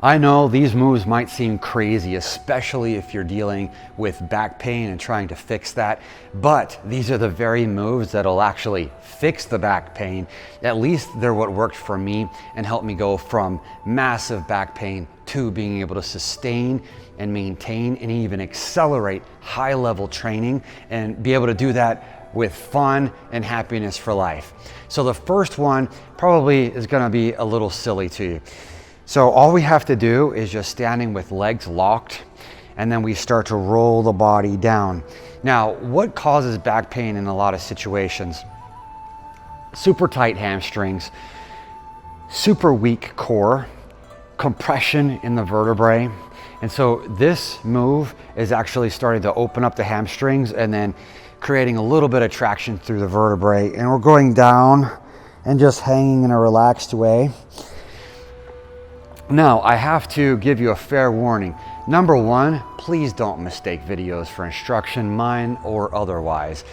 I know these moves might seem crazy, especially if you're dealing with back pain and trying to fix that, but these are the very moves that'll actually fix the back pain. At least they're what worked for me and helped me go from massive back pain to being able to sustain and maintain and even accelerate high-level training and be able to do that with fun and happiness for life. So the first one probably is gonna be a little silly to you. So all we have to do is just standing with legs locked, and then we start to roll the body down. Now, what causes back pain in a lot of situations? Super tight hamstrings, super weak core, compression in the vertebrae. And so this move is actually starting to open up the hamstrings and then creating a little bit of traction through the vertebrae. And we're going down and just hanging in a relaxed way. Now, I have to give you a fair warning. Number one, please don't mistake videos for instruction, mine or otherwise.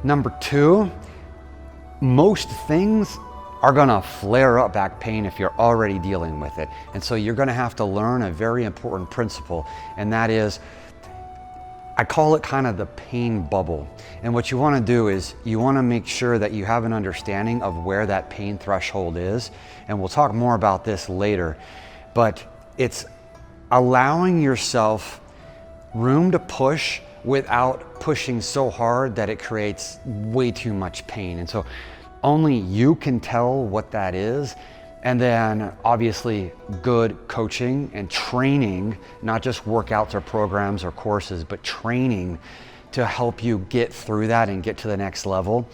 Number two, most things are gonna flare up back pain if you're already dealing with it. And so you're gonna have to learn a very important principle, and that is, I call it kind of the pain bubble. And what you wanna do is you wanna make sure that you have an understanding of where that pain threshold is. And we'll talk more about this later, but it's allowing yourself room to push without pushing so hard that it creates way too much pain. And so only you can tell what that is. And then obviously good coaching and training, not just workouts or programs or courses, but training to help you get through that and get to the next level.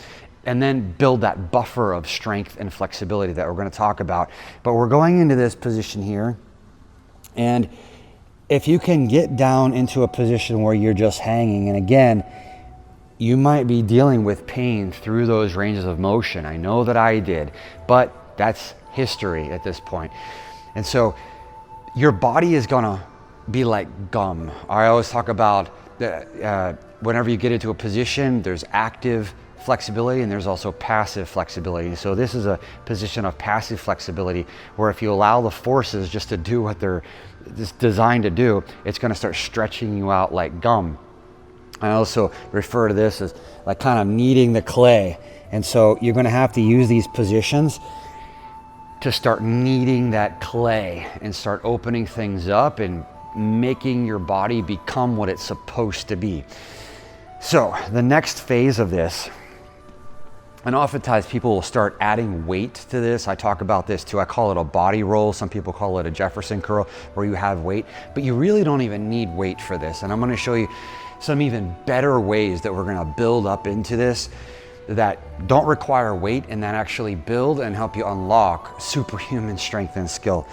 And then build that buffer of strength and flexibility that we're going to talk about. But we're going into this position here. And if you can get down into a position where you're just hanging, and again, you might be dealing with pain through those ranges of motion. I know that I did, but that's history at this point. And so your body is gonna be like gum. I always talk about whenever you get into a position, there's active flexibility and there's also passive flexibility. So this is a position of passive flexibility where if you allow the forces just to do what they're just designed to do, it's gonna start stretching you out like gum. I also refer to this as like kind of kneading the clay. And so you're gonna have to use these positions to start kneading that clay and start opening things up and making your body become what it's supposed to be. So the next phase of this, and oftentimes people will start adding weight to this. I talk about this too. I call it a body roll. Some people call it a Jefferson curl, where you have weight, but you really don't even need weight for this. And I'm gonna show you some even better ways that we're gonna build up into this that don't require weight and that actually build and help you unlock superhuman strength and skill.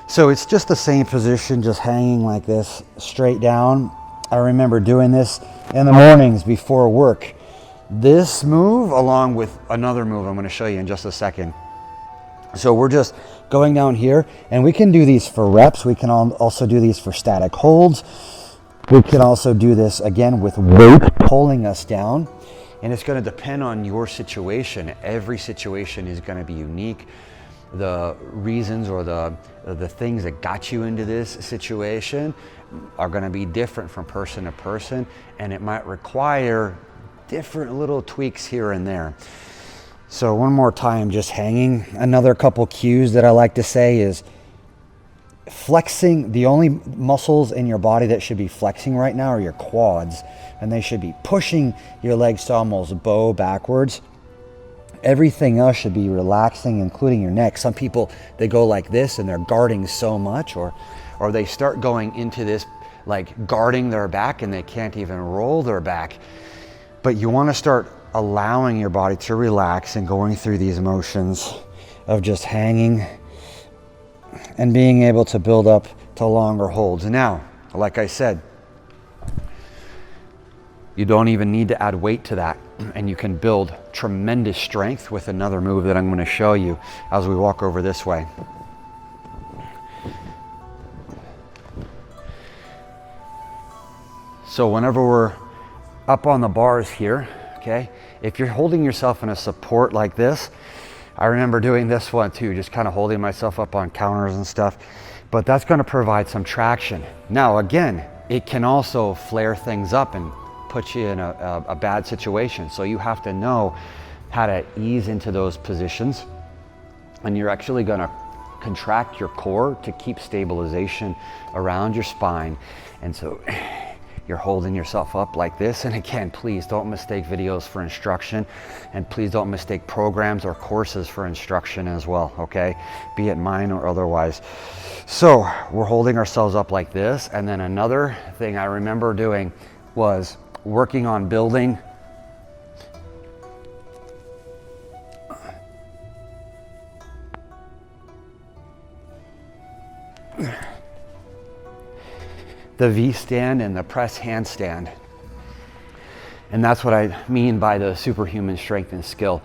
So it's just the same position, just hanging like this, straight down. I remember doing this in the mornings before work. This move, along with another move I'm going to show you in just a second. So we're just going down here, and we can do these for reps. We can also do these for static holds. We can also do this again with weight pulling us down. And it's going to depend on your situation. Every situation is going to be unique. The reasons or the things that got you into this situation are going to be different from person to person, and it might require different little tweaks here and there. So one more time, just hanging. Another couple cues that I like to say is flexing. The only muscles in your body that should be flexing right now are your quads, and they should be pushing your legs to almost bow backwards. Everything else should be relaxing, including your neck. Some people, they go like this and they're guarding so much, or they start going into this like guarding their back and they can't even roll their back. But you want to start allowing your body to relax and going through these motions of just hanging and being able to build up to longer holds. Now, like I said, you don't even need to add weight to that, and you can build tremendous strength with another move that I'm going to show you as we walk over this way. So whenever we're up on the bars here, okay, if you're holding yourself in a support like this, I remember doing this one too, just kind of holding myself up on counters and stuff. but that's going to provide some traction. Now, again, it can also flare things up and put you in a bad situation. So you have to know how to ease into those positions, and you're actually going to contract your core to keep stabilization around your spine. And so you're holding yourself up like this. And again, please don't mistake videos for instruction, and please don't mistake programs or courses for instruction as well, okay? Be it mine or otherwise. So we're holding ourselves up like this. And then another thing I remember doing was working on building the V stand and the press handstand. And that's what I mean by the superhuman strength and skill.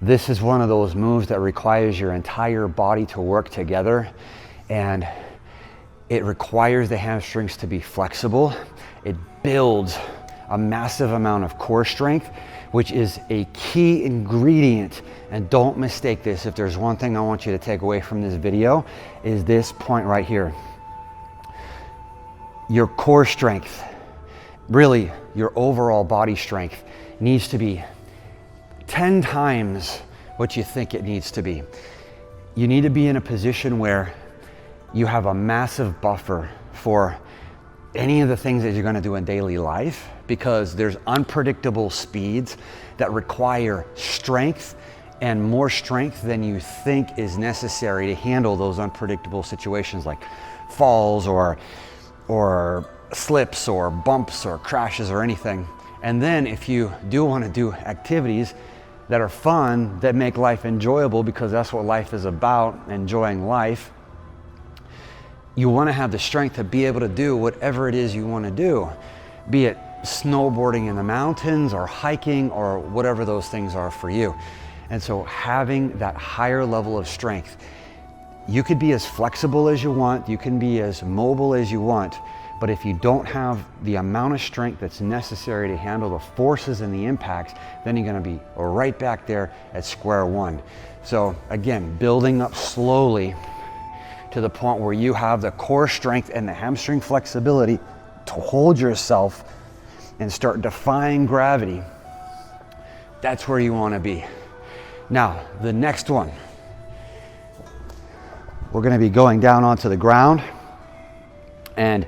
This is one of those moves that requires your entire body to work together, and it requires the hamstrings to be flexible. It builds a massive amount of core strength, which is a key ingredient. And don't mistake this. If there's one thing I want you to take away from this video, is this point right here. Your core strength, really your overall body strength, needs to be 10 times what you think it needs to be. You need to be in a position where you have a massive buffer for any of the things that you're going to do in daily life, because there's unpredictable speeds that require strength, and more strength than you think is necessary to handle those unpredictable situations like falls or slips or bumps or crashes or anything. And then if you do want to do activities that are fun, that make life enjoyable, because that's what life is about, enjoying life, you want to have the strength to be able to do whatever it is you want to do, be it snowboarding in the mountains or hiking or whatever those things are for you. And so having that higher level of strength, you could be as flexible as you want, you can be as mobile as you want, but if you don't have the amount of strength that's necessary to handle the forces and the impacts, then you're going to be right back there at square one. So again, building up slowly to the point where you have the core strength and the hamstring flexibility to hold yourself and start defying gravity. That's where you want to be. Now, the next one, we're going to be going down onto the ground, and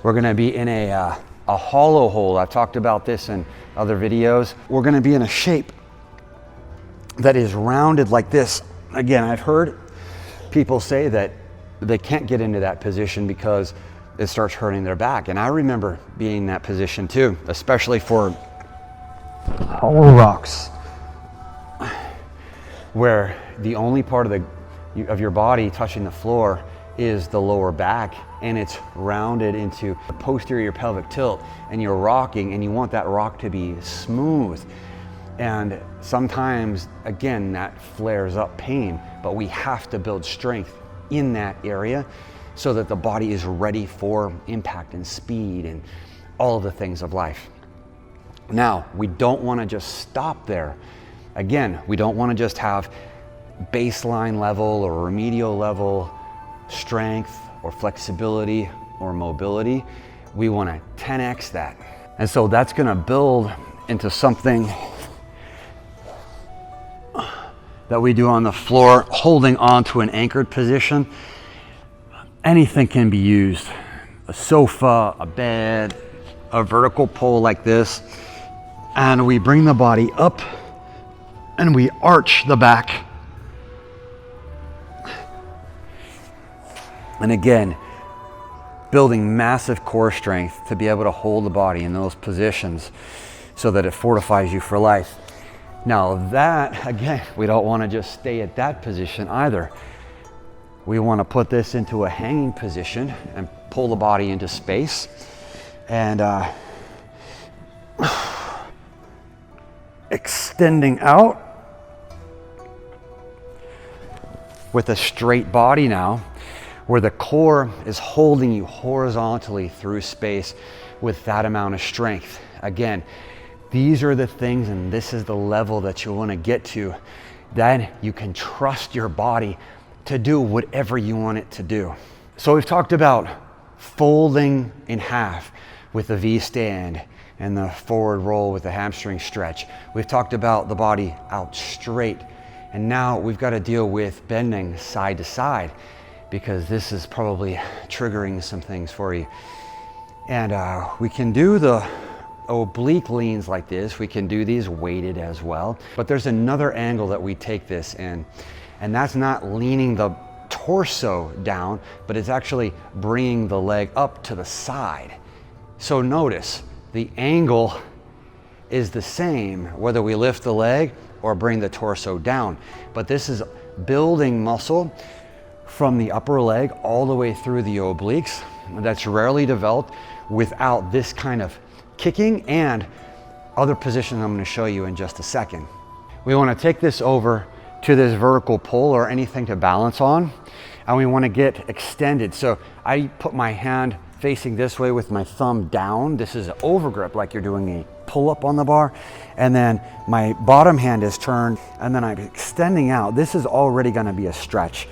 we're going to be in a hollow hold. I've talked about this in other videos. We're going to be in a shape that is rounded like this. Again, I've heard people say that they can't get into that position because it starts hurting their back. And I remember being in that position too, especially for hollow rocks, where the only part of your body touching the floor is the lower back, and it's rounded into the posterior pelvic tilt, and you're rocking, and you want that rock to be smooth. And sometimes, again, that flares up pain, but we have to build strength in that area so that the body is ready for impact and speed and all of the things of life. Now, we don't want to just stop there. Again, we don't want to just have baseline level or remedial level strength or flexibility or mobility. We want to 10x that. And so that's going to build into something that we do on the floor, holding on to an anchored position. Anything can be used. A sofa, a bed, a vertical pole like this. And we bring the body up and we arch the back. And again, building massive core strength to be able to hold the body in those positions so that it fortifies you for life. Now that, again, we don't want to just stay at that position either. We want to put this into a hanging position and pull the body into space. And extending out with a straight body now, where the core is holding you horizontally through space with that amount of strength. Again, these are the things, and this is the level that you want to get to. Then you can trust your body to do whatever you want it to do. So we've talked about folding in half with the V stand and the forward roll with the hamstring stretch. We've talked about the body out straight, and now we've got to deal with bending side to side, because this is probably triggering some things for you. And we can do the oblique leans like this. We can do these weighted as well, but there's another angle that we take this in, and that's not leaning the torso down, but it's actually bringing the leg up to the side. So notice, the angle is the same whether we lift the leg or bring the torso down, but this is building muscle from the upper leg all the way through the obliques. That's rarely developed without this kind of kicking and other positions I'm going to show you in just a second. We want to take this over to this vertical pull or anything to balance on, and we want to get extended. So I put my hand facing this way with my thumb down. This is an overgrip, like you're doing a pull-up on the bar, and then my bottom hand is turned, and then I'm extending out. This is already going to be a stretch.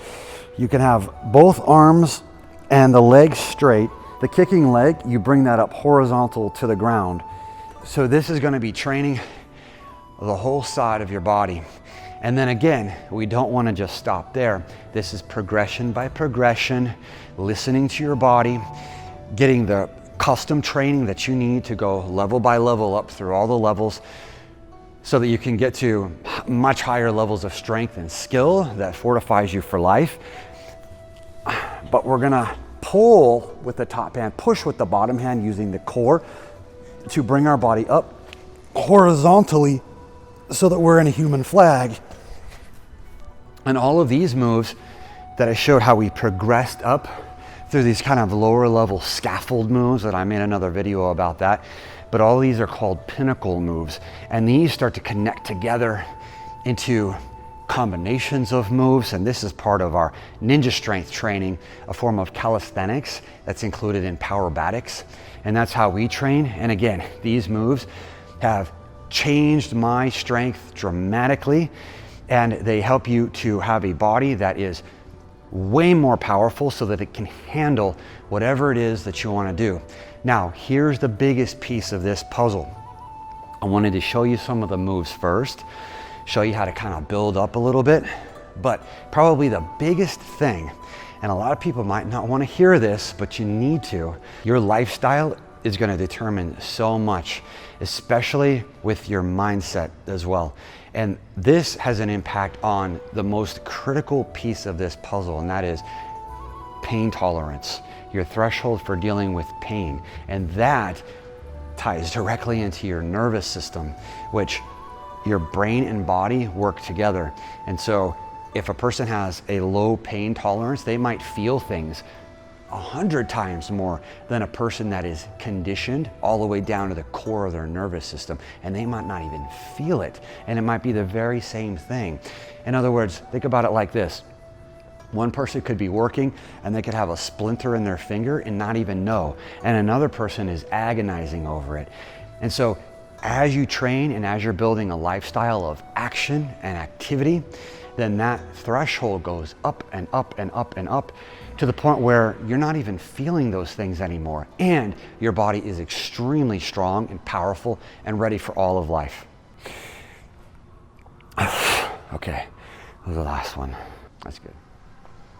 You can have both arms and the legs straight. The kicking leg, you bring that up horizontal to the ground. So this is going to be training the whole side of your body. And then again, we don't want to just stop there. This is progression by progression, listening to your body, getting the custom training that you need to go level by level up through all the levels, so that you can get to much higher levels of strength and skill that fortifies you for life. But we're gonna pull with the top hand, push with the bottom hand, using the core to bring our body up horizontally so that we're in a human flag. And all of these moves that I showed how we progressed up through these kind of lower level scaffold moves, that I made another video about that, but all these are called pinnacle moves, and these start to connect together into combinations of moves. And this is part of our ninja strength training, a form of calisthenics that's included in Powerbatics, and that's how we train. And again, these moves have changed my strength dramatically, and they help you to have a body that is way more powerful so that it can handle whatever it is that you want to do. Now, here's the biggest piece of this puzzle. I wanted to show you some of the moves first, show you how to kind of build up a little bit, but probably the biggest thing, and a lot of people might not want to hear this, but you need to, your lifestyle is going to determine so much, especially with your mindset as well. And this has an impact on the most critical piece of this puzzle, and that is pain tolerance, your threshold for dealing with pain. And that ties directly into your nervous system, which your brain and body work together. And so if a person has a low pain tolerance, they might feel things 100 times more than a person that is conditioned all the way down to the core of their nervous system, and they might not even feel it, and it might be the very same thing. In other words, think about it like this. One person could be working and they could have a splinter in their finger and not even know, and another person is agonizing over it. And so as you train and as you're building a lifestyle of action and activity, then that threshold goes up and up and up and up, to the point where you're not even feeling those things anymore, and your body is extremely strong and powerful and ready for all of life. Okay, that was the last one. That's good.